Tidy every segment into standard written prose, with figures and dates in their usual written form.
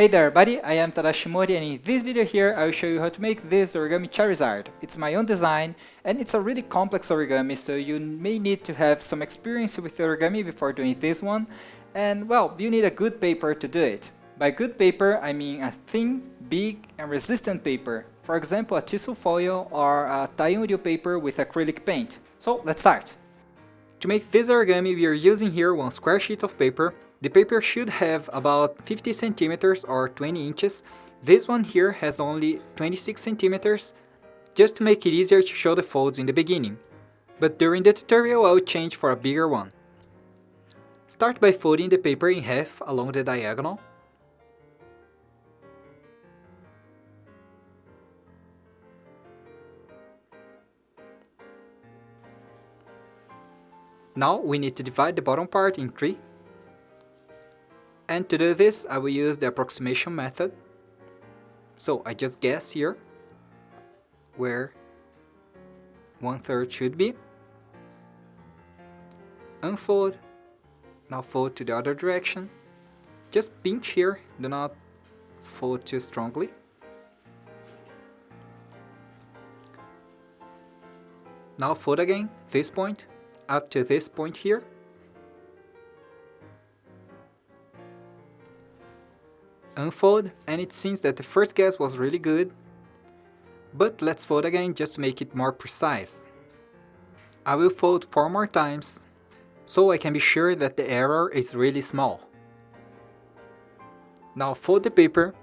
Hey there everybody, I am Tadashi Mori, and in this video here I will show you how to make this Origami Charizard. It's my own design and it's a really complex origami, so you may need to have some experience with origami before doing this one. And well, you need a good paper to do it. By good paper I mean a thin, big and resistant paper. For example, a tissue foil or a tie-on-reel paper with acrylic paint. So let's start. To make this origami we are using here one square sheet of paper. The paper should have about 50 centimeters or 20 inches. This one here has only 26 centimeters, just to make it easier to show the folds in the beginning. But during the tutorial I will change for a bigger one. Start by folding the paper in half along the diagonal. Now we need to divide the bottom part in 3. And to do this, I will use the approximation method. So I just guess here where 1/3 should be. Unfold. Now fold to the other direction. Just pinch here, do not fold too strongly. Now fold again, this point, up to this point here. Unfold, and it seems that the first guess was really good, but let's fold again just to make it more precise. I will fold 4 more times, so I can be sure that the error is really small. Now fold the paper,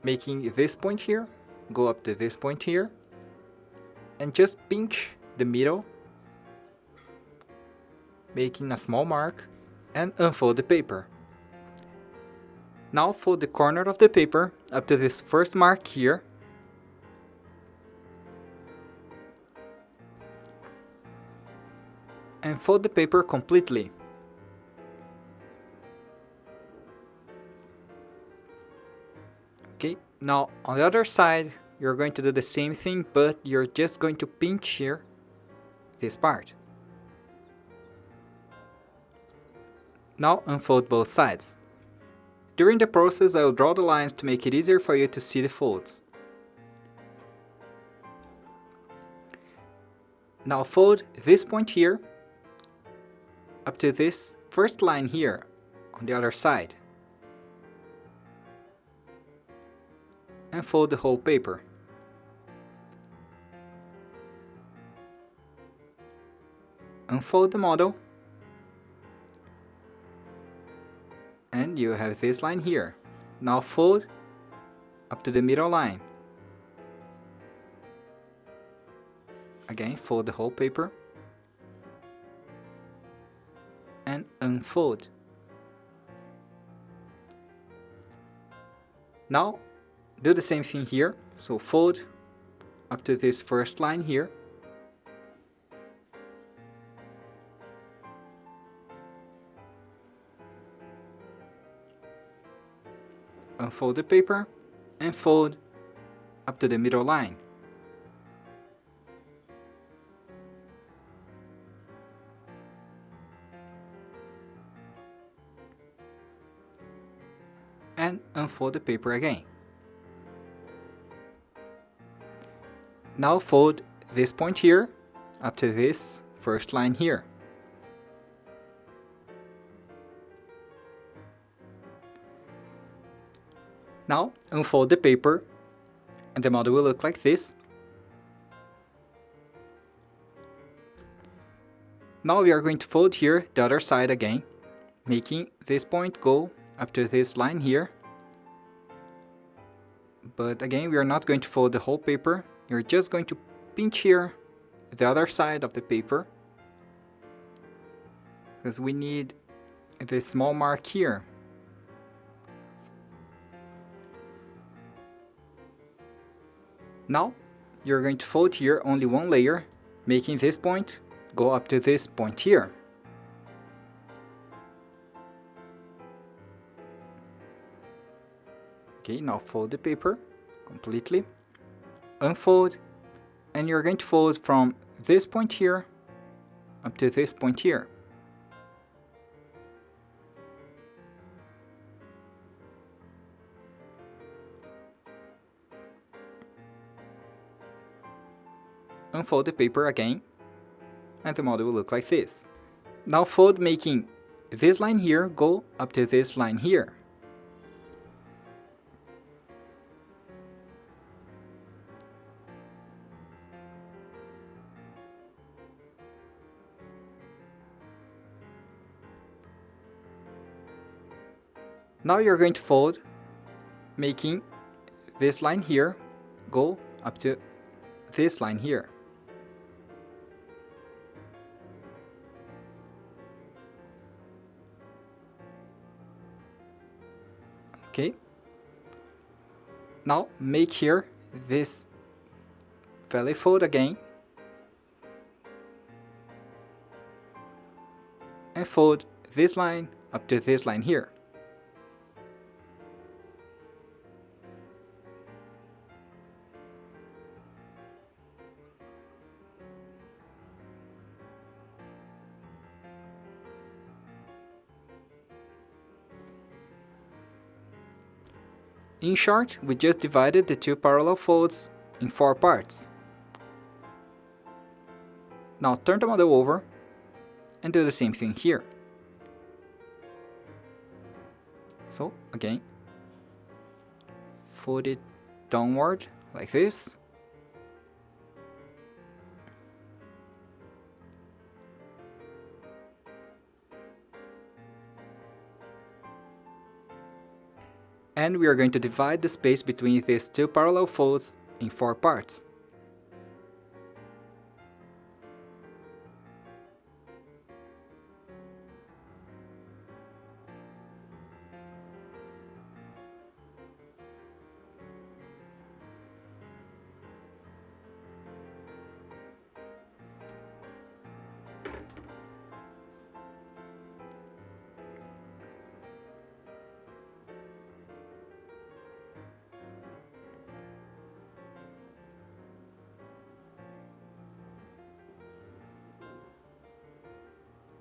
making this point here, go up to this point here, and just pinch the middle, making a small mark, and unfold the paper. Now fold the corner of the paper up to this first mark here. And fold the paper completely. Okay, now on the other side you're going to do the same thing, but you're just going to pinch here this part. Now unfold both sides. During the process I will draw the lines to make it easier for you to see the folds. Now fold this point here up to this first line here on the other side. And fold the whole paper. Unfold the model. And you have this line here. Now fold up to the middle line. Again, fold the whole paper. And unfold. Now do the same thing here. So fold up to this first line here. Unfold the paper and fold up to the middle line. And unfold the paper again. Now fold this point here up to this first line here. Now unfold the paper and the model will look like this. Now we are going to fold here the other side again, making this point go up to this line here. But again, we are not going to fold the whole paper, you're just going to pinch here the other side of the paper, because we need this small mark here. Now you're going to fold here only one layer, making this point go up to this point here. Okay, now fold the paper completely, unfold, and you're going to fold from this point here up to this point here. unfold the paper again, and the model will look like this. Now fold, making this line here go up to this line here. Now you're going to fold, making this line here go up to this line here. Okay. Now make here this valley fold again, and fold this line up to this line here. In short, we just divided the two parallel folds in 4 parts. Now turn the model over and do the same thing here. So again, fold it downward like this. And we are going to divide the space between these two parallel folds in 4 parts.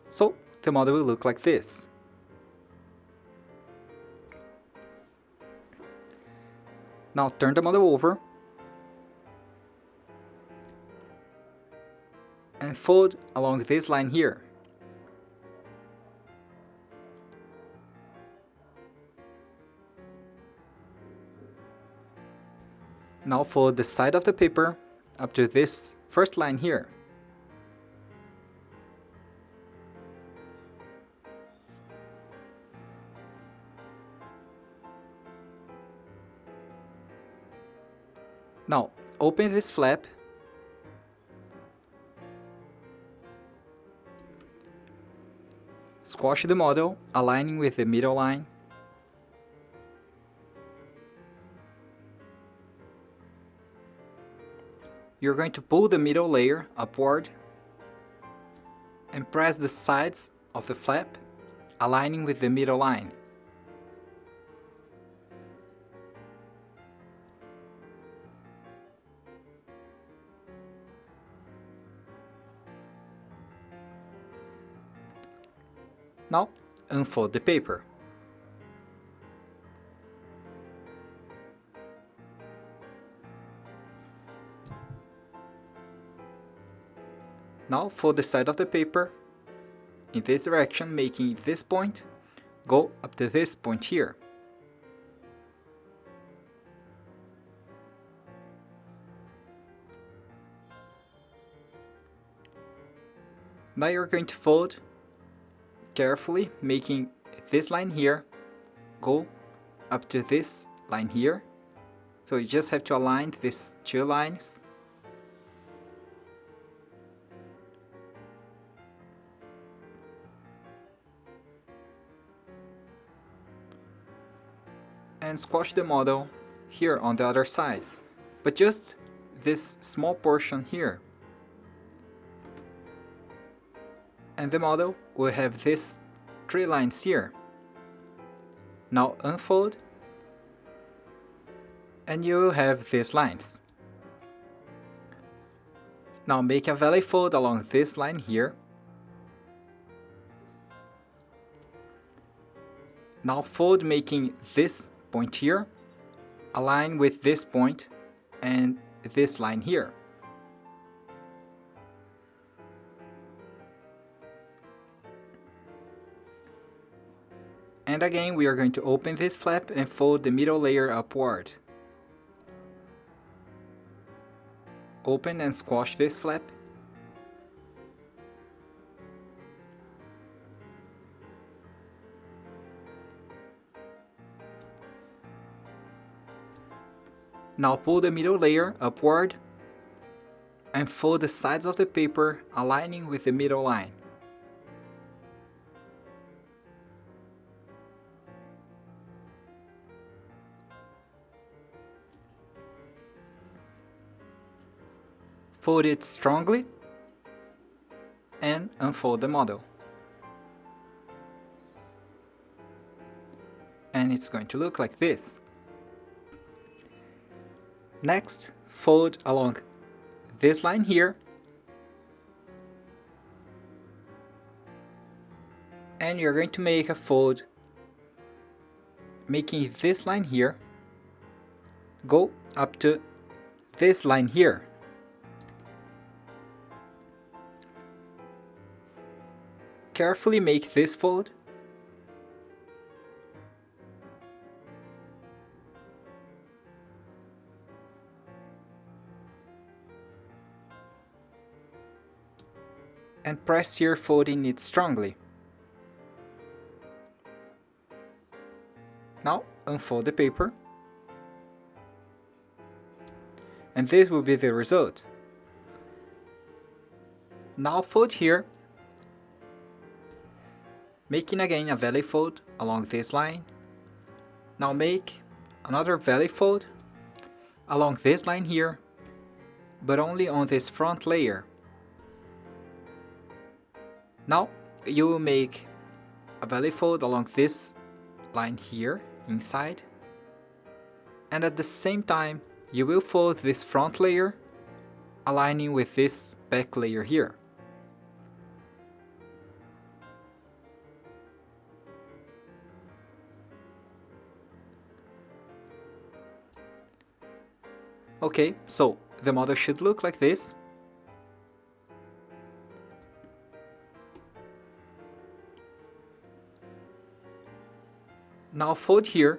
So the model will look like this. Now turn the model over and fold along this line here. Now fold the side of the paper up to this first line here. Now, open this flap squash the model, aligning with the middle line. You're going to pull the middle layer upward and press the sides of the flap, aligning with the middle line. Now, unfold the paper. Now fold the side of the paper in this direction, making this point go up to this point here. Now you're going to fold carefully, making this line here go up to this line here. So you just have to align these two lines. And squash the model here on the other side, but just this small portion here. And the model will have these 3 lines here. Now unfold, and you will have these lines. Now make a valley fold along this line here. Now fold, making this point here align with this point and this line here. And again, we are going to open this flap and fold the middle layer upward. Open and squash this flap. Now pull the middle layer upward and fold the sides of the paper aligning with the middle line. Fold it strongly and unfold the model. And it's going to look like this. Next, fold along this line here. And you're going to make a fold making this line here go up to this line here. Carefully make this fold. And press here, folding it strongly. Now unfold the paper. And this will be the result. Now fold here, making again a valley fold along this line. Now make another valley fold along this line here, but only on this front layer. Now you will make a valley fold along this line here inside, and at the same time you will fold this front layer aligning with this back layer here. Okay, so the model should look like this. Now fold here,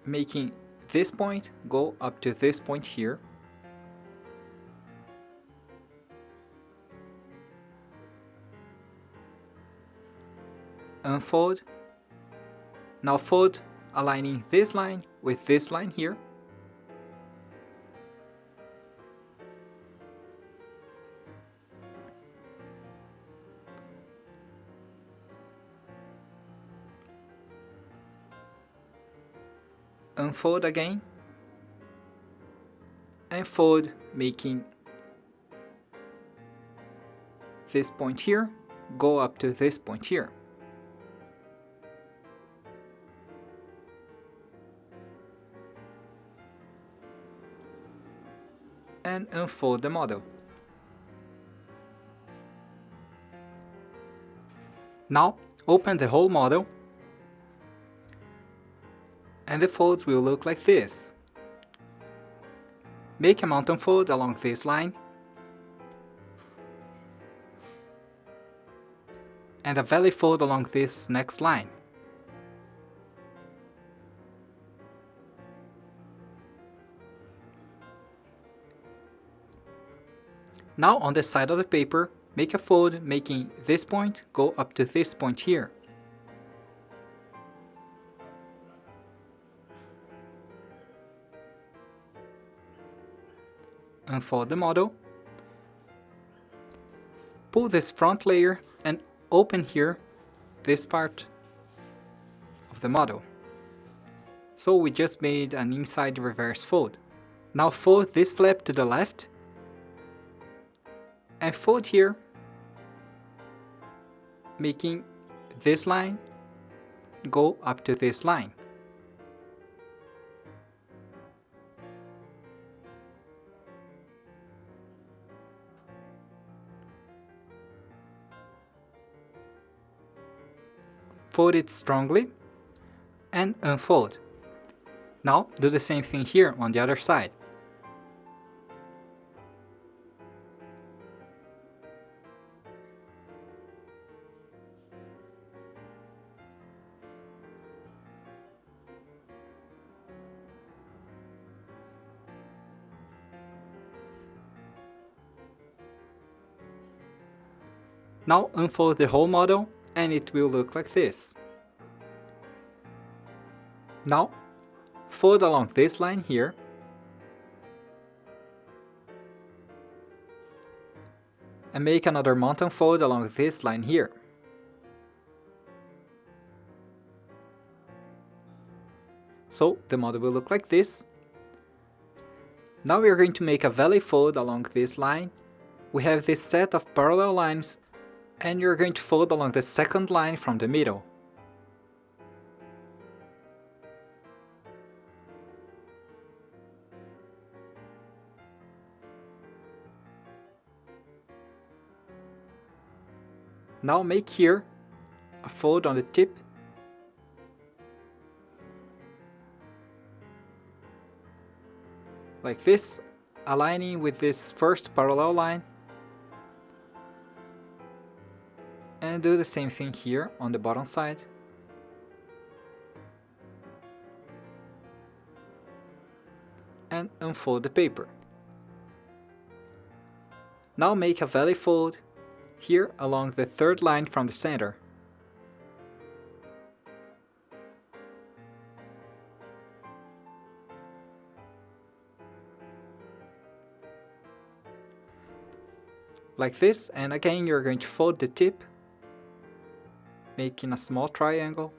making this point go up to this point here. Unfold. Now fold, aligning this line with this line here. Unfold again, and fold, making this point here go up to this point here. And unfold the model. Now open the whole model, and the folds will look like this. Make a mountain fold along this line, and a valley fold along this next line. Now on the side of the paper, make a fold making this point go up to this point here. Unfold the model, pull this front layer and open here this part of the model. So we just made an inside reverse fold. Now fold this flap to the left and fold here, making this line go up to this line. Fold it strongly and unfold. Now do the same thing here on the other side. Now unfold the whole model and it will look like this. Now fold along this line here and make another mountain fold along this line here. So the model will look like this. Now we are going to make a valley fold along this line. We have this set of parallel lines and you're going to fold along the second line from the middle. Now make here a fold on the tip like this, aligning with this first parallel line, and do the same thing here on the bottom side. And unfold the paper. Now make a valley fold here along the third line from the center. Like this, and again you're going to fold the tip, making a small triangle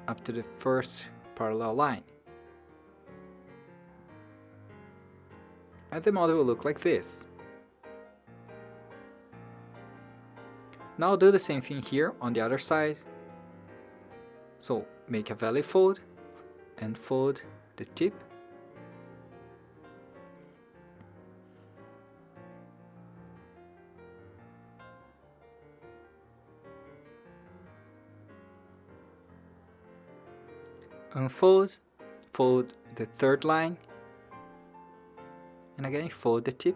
up to the first parallel line. And the model will look like this. Now do the same thing here on the other side. So make a valley fold and fold the tip. Unfold, fold the third line, and again fold the tip.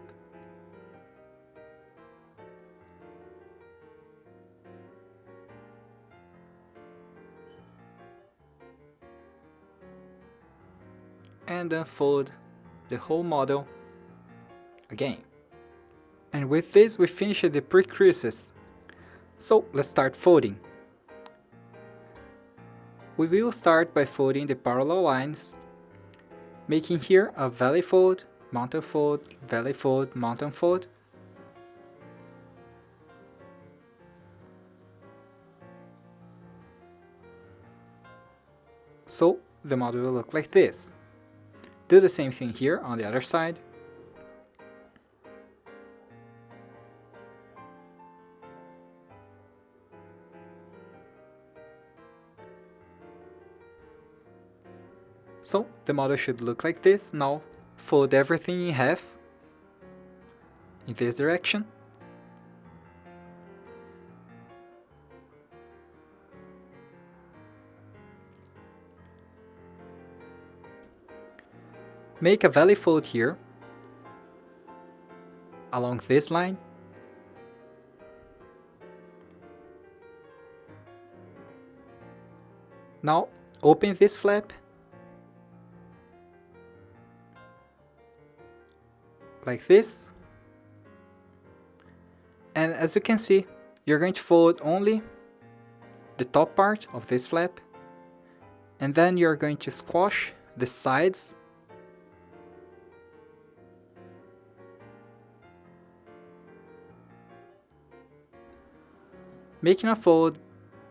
And unfold the whole model again. And with this we finish the pre-creases. So let's start folding. We will start by folding the parallel lines, making here a valley fold, mountain fold, valley fold, mountain fold. So the model will look like this. Do the same thing here on the other side. So the model should look like this. Now fold everything in half in this direction. Make a valley fold here along this line. Now open this flap like this, and as you can see, you're going to fold only the top part of this flap, and then you're going to squash the sides making a fold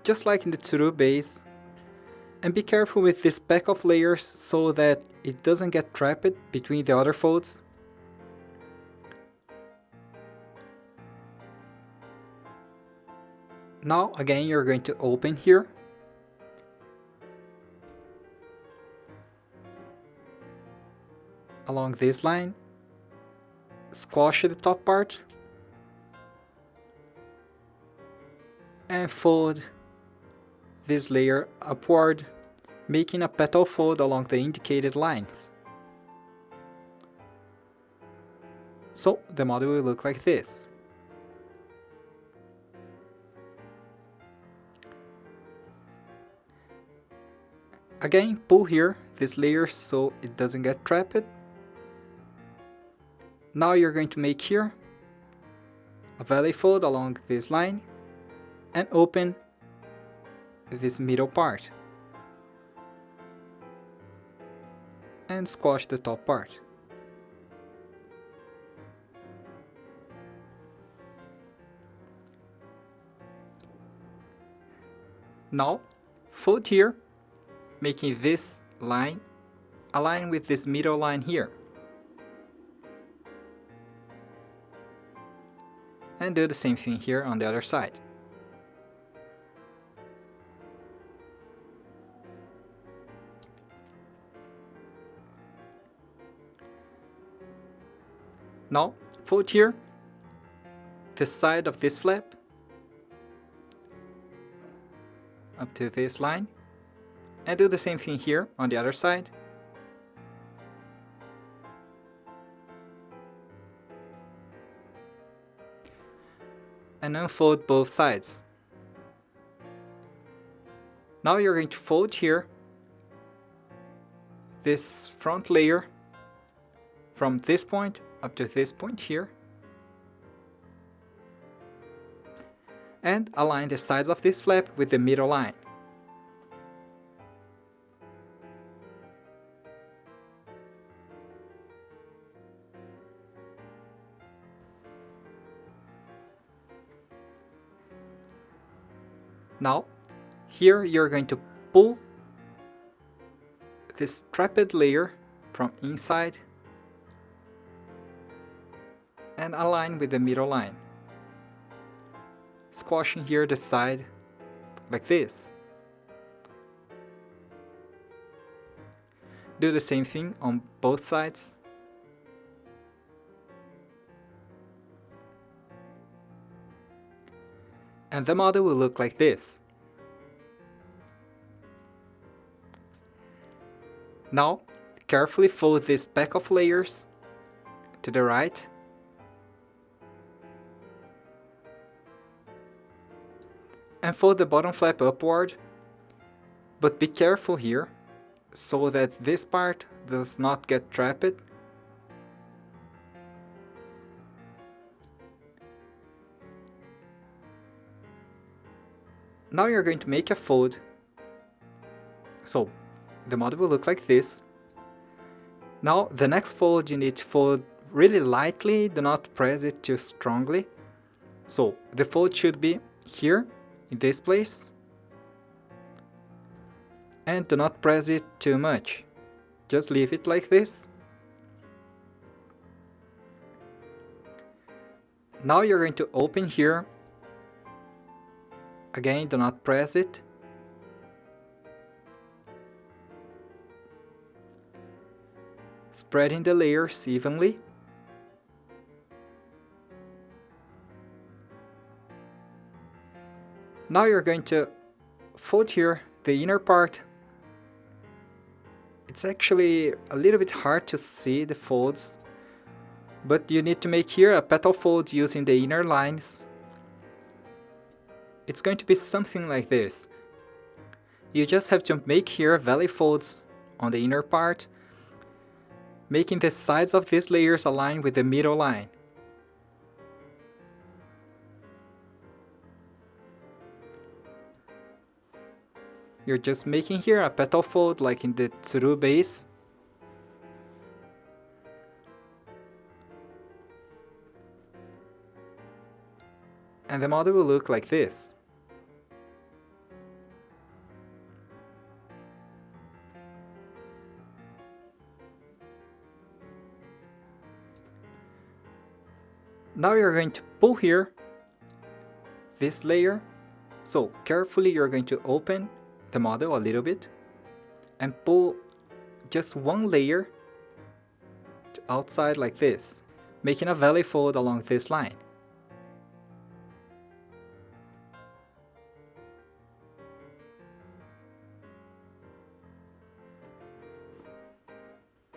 just like in the tsuru base. And be careful with this pack of layers so that it doesn't get trapped between the other folds. Now again you're going to open here. Along this line, squash the top part and fold this layer upward, making a petal fold along the indicated lines. So the model will look like this. Again, pull here this layer so it doesn't get trapped. Now you're going to make here a valley fold along this line and open this middle part and squash the top part. Now fold here, making this line align with this middle line here. And do the same thing here on the other side. Now fold here the side of this flap up to this line and do the same thing here on the other side. And unfold both sides. Now you're going to fold here this front layer from this point up to this point here and align the sides of this flap with the middle line. Now, here you're going to pull this trapped layer from inside and align with the middle line, squashing here the side like this. Do the same thing on both sides. And the model will look like this. Now, carefully fold this pack of layers to the right and fold the bottom flap upward, but be careful here so that this part does not get trapped. Now you're going to make a fold. So the model will look like this. Now the next fold you need to fold really lightly, do not press it too strongly. So the fold should be here in this place. And do not press it too much. Just leave it like this. Now you're going to open here. Again, do not press it. Spreading the layers evenly. Now you're going to fold here the inner part. It's actually a little bit hard to see the folds, but you need to make here a petal fold using the inner lines. It's going to be something like this. You just have to make here valley folds on the inner part, making the sides of these layers align with the middle line. You're just making here a petal fold like in the tsuru base. And the model will look like this. Now you're going to pull here this layer. So carefully you're going to open the model a little bit and pull just one layer to outside like this, making a valley fold along this line.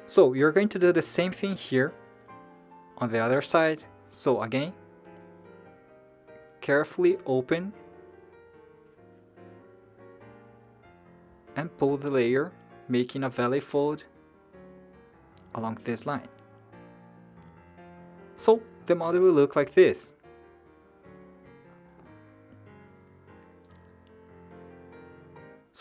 So you're going to do the same thing here on the other side. So again, carefully open and pull the layer, making a valley fold along this line. So the model will look like this.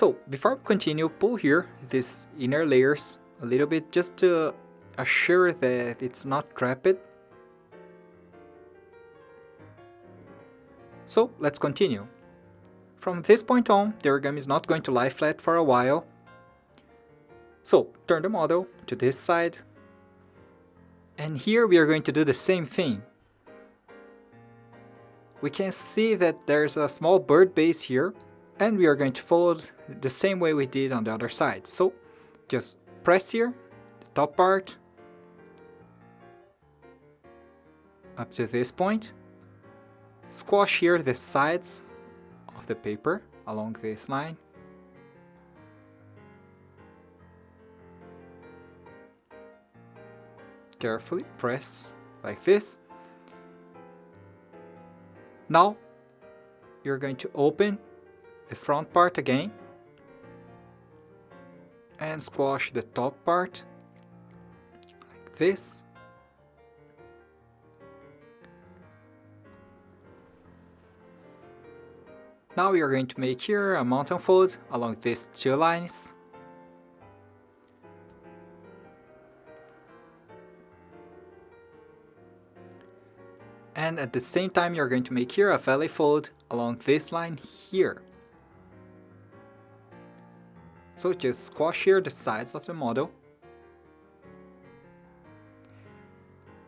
So before we continue, pull here these inner layers a little bit just to assure that it's not trapped. So let's continue. From this point on, the origami is not going to lie flat for a while. So turn the model to this side. And here we are going to do the same thing. We can see that there's a small bird base here, and we are going to fold the same way we did on the other side. So just press here, the top part, up to this point. Squash here the sides of the paper along this line. Carefully press like this. Now you're going to open the front part again and squash the top part like this. Now we are going to make here a mountain fold along these two lines. And at the same time you're going to make here a valley fold along this line here. So just squash here the sides of the model.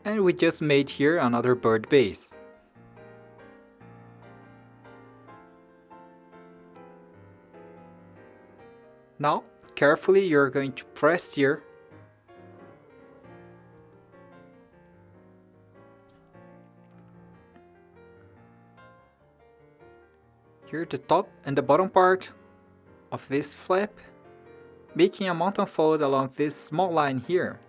And we just made here another bird base. Now, carefully you're going to press here the top and the bottom part of this flap, making a mountain fold along this small line here.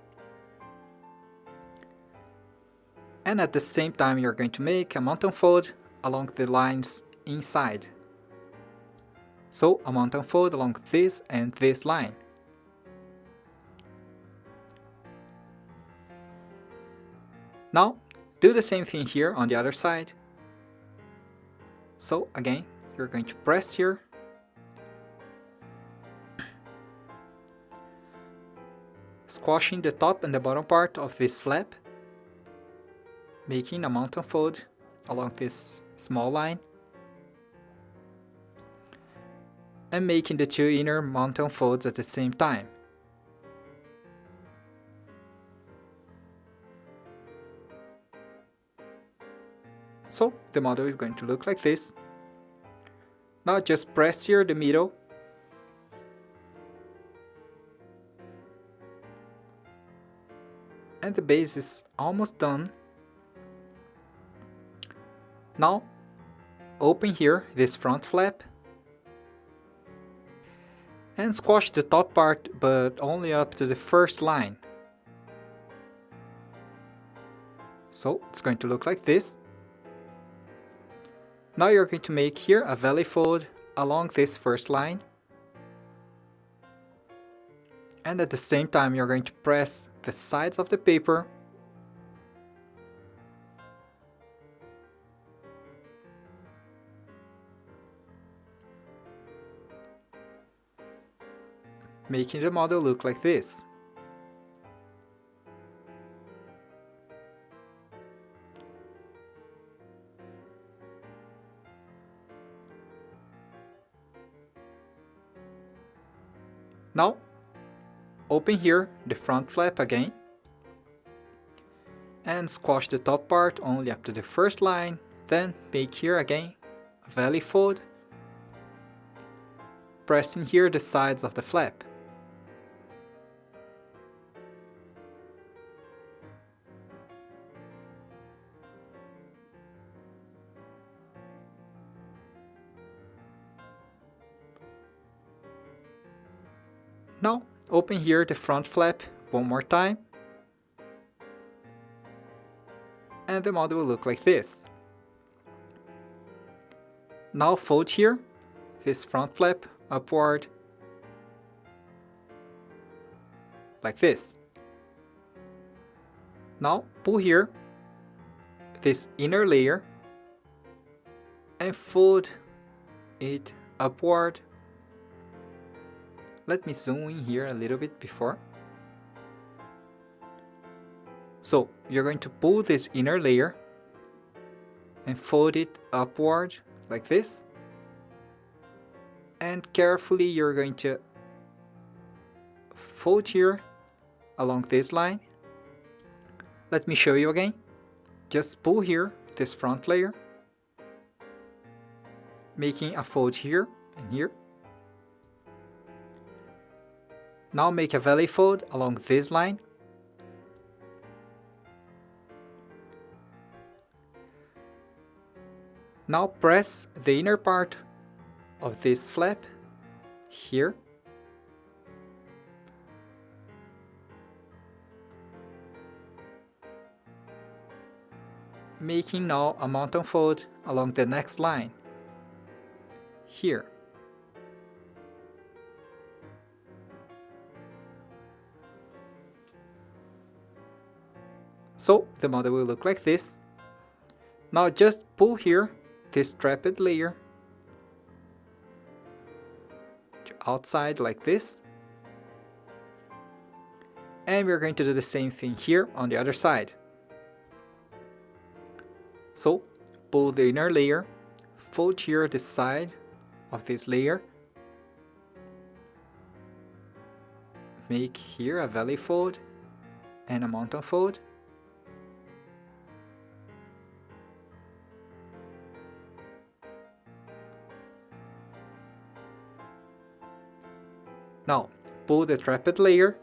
And at the same time you're going to make a mountain fold along the lines inside. So a mountain fold along this and this line. Now do the same thing here on the other side. So again, you're going to press here, squashing the top and the bottom part of this flap, making a mountain fold along this small line, and making the two inner mountain folds at the same time. So the model is going to look like this. Now just press here the middle and the base is almost done. Now open here this front flap and squash the top part, but only up to the first line. So it's going to look like this. Now you're going to make here a valley fold along this first line. And at the same time you're going to press the sides of the paper making the model look like this. Now, open here the front flap again and squash the top part only up to the first line, then make here again a valley fold, pressing here the sides of the flap. Now, open here the front flap one more time, and the model will look like this. Now fold here this front flap upward, like this. Now pull here this inner layer and fold it upward Let me zoom in here a little bit before. So you're going to pull this inner layer and fold it upward like this. And carefully you're going to fold here along this line. Let me show you again. Just pull here this front layer, making a fold here and here. Now make a valley fold along this line. Now press the inner part of this flap here. Making now a mountain fold along the next line here. So the model will look like this. Now just pull here this strapped layer to outside like this. And we're going to do the same thing here on the other side. So pull the inner layer, fold here the side of this layer, make here a valley fold and a mountain fold. Now pull the trapped layer,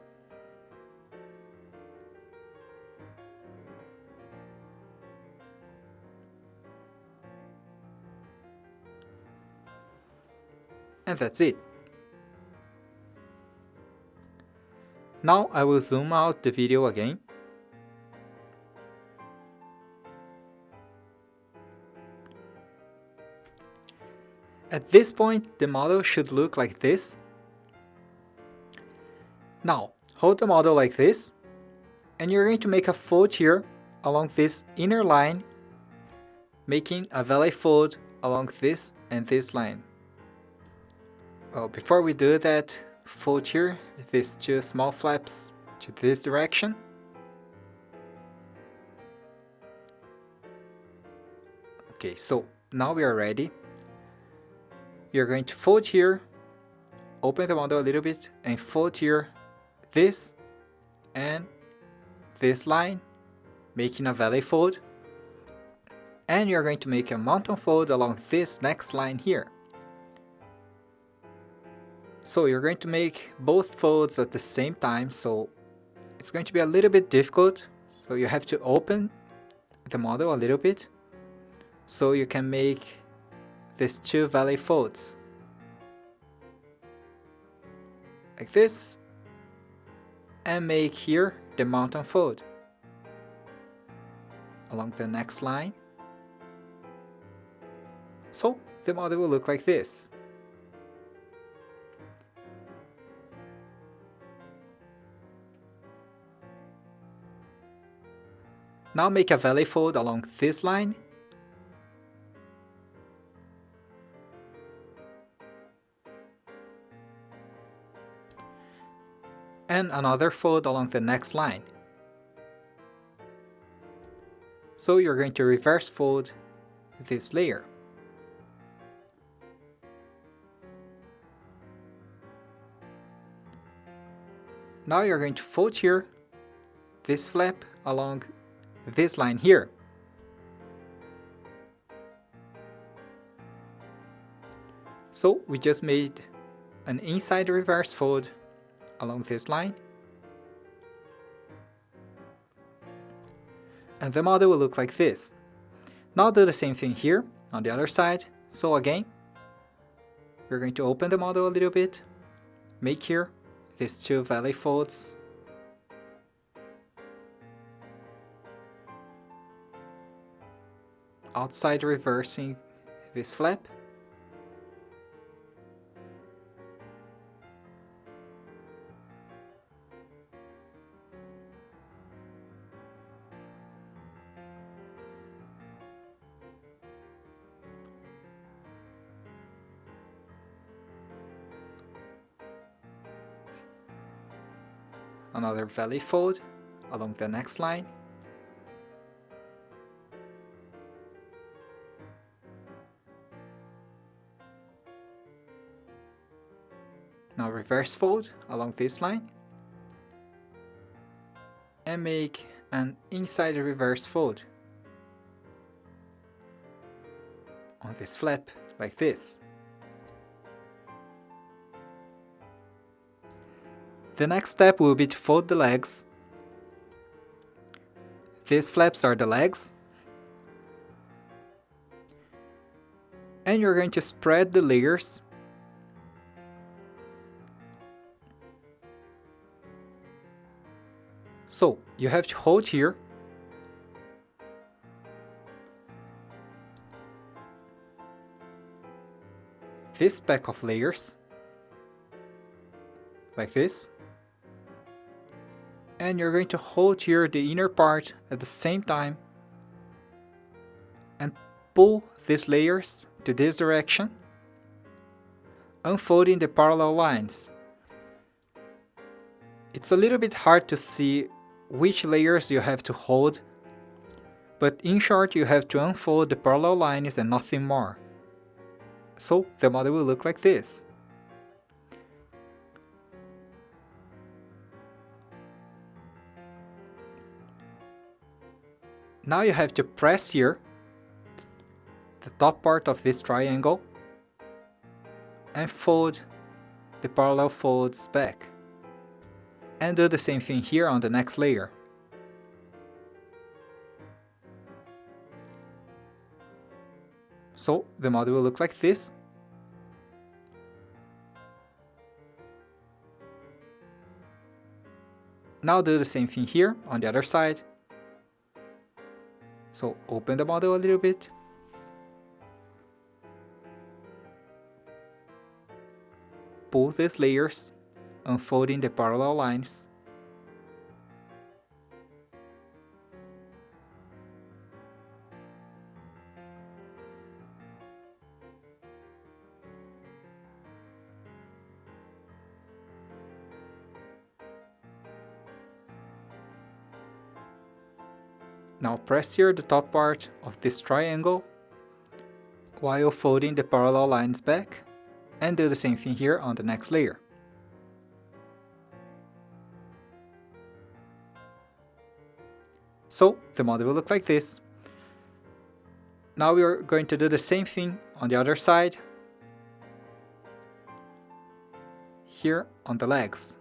and that's it. Now I will zoom out the video again. At this point, the model should look like this. Now, hold the model like this, and you're going to make a fold here along this inner line, making a valley fold along this and this line. Well, before we do that, fold here these two small flaps to this direction. Okay, so now we are ready. You're going to fold here, open the model a little bit, and fold here this and this line, making a valley fold. And you're going to make a mountain fold along this next line here. So you're going to make both folds at the same time, so it's going to be a little bit difficult. So you have to open the model a little bit so you can make these two valley folds like this, and make here the mountain fold along the next line. So the model will look like this. Now make a valley fold along this line. And another fold along the next line. So you're going to reverse fold this layer. Now you're going to fold here this flap along this line here. So we just made an inside reverse fold along this line. And the model will look like this. Now do the same thing here on the other side. So again, we're going to open the model a little bit, make here these two valley folds, outside reversing this flap, another valley fold along the next line. Now reverse fold along this line and make an inside reverse fold on this flap like this. The next step will be to fold the legs. These flaps are the legs, and you're going to spread the layers so you have to hold here this pack of layers like this, and you're going to hold here the inner part at the same time and pull these layers to this direction, unfolding the parallel lines. It's a little bit hard to see which layers you have to hold, but in short you have to unfold the parallel lines and nothing more. So the model will look like this. Now you have to press here the top part of this triangle and fold the parallel folds back, and do the same thing here on the next layer. So the model will look like this. Now do the same thing here on the other side. So open the model a little bit. Pull these layers, unfolding the parallel lines. Now press here the top part of this triangle while folding the parallel lines back, and do the same thing here on the next layer. So the model will look like this. Now we are going to do the same thing on the other side, here on the legs.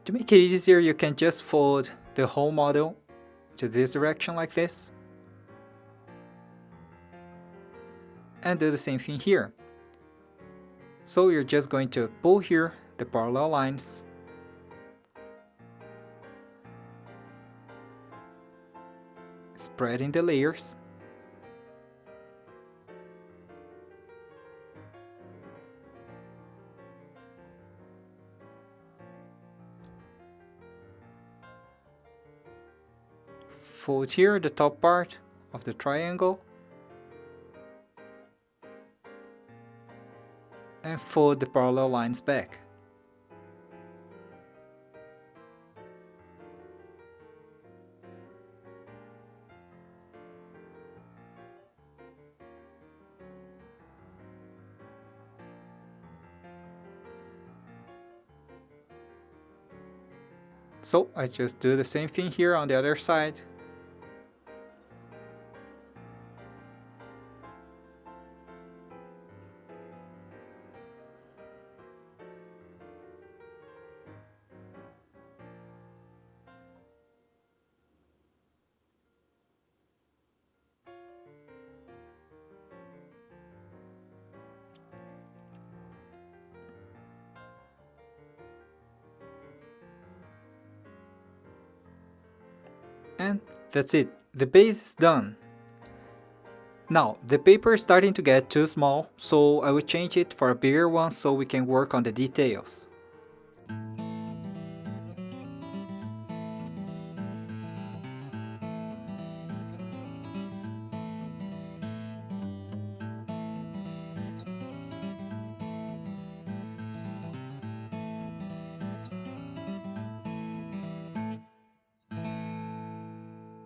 To make it easier, you can just fold the whole model to this direction like this, and do the same thing here. So you're just going to pull here the parallel lines, spreading the layers, fold here the top part of the triangle, and fold the parallel lines back. So I just do the same thing here on the other side. And that's it, the base is done. Now, the paper is starting to get too small, so I will change it for a bigger one so we can work on the details.